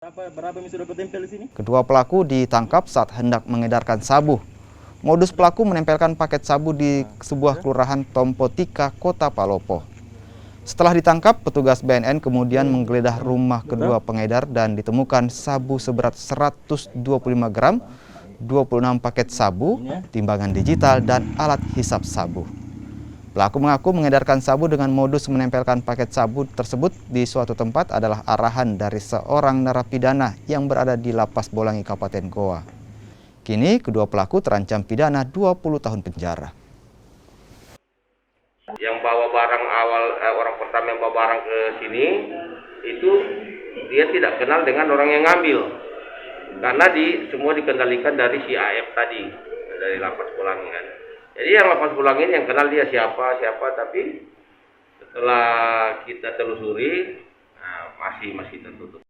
Berapa yang sudah bertempel di sini? Kedua pelaku ditangkap saat hendak mengedarkan sabu. Modus pelaku menempelkan paket sabu di sebuah kelurahan Tompotika, Kota Palopo. Setelah ditangkap, petugas BNN kemudian menggeledah rumah kedua pengedar dan ditemukan sabu seberat 125 gram, 26 paket sabu, timbangan digital, dan alat hisap sabu. Pelaku mengaku mengedarkan sabu dengan modus menempelkan paket sabu tersebut di suatu tempat adalah arahan dari seorang narapidana yang berada di Lapas Bolangi, Kabupaten Goa. Kini, kedua pelaku terancam pidana 20 tahun penjara. Yang bawa barang orang pertama yang bawa barang ke sini, itu dia tidak kenal dengan orang yang ngambil. Karena semua dikendalikan dari si AF tadi, dari Lapas Bolangi kan. Jadi yang Lapas Bolangi yang kenal dia siapa, tapi setelah kita telusuri, masih tertutup.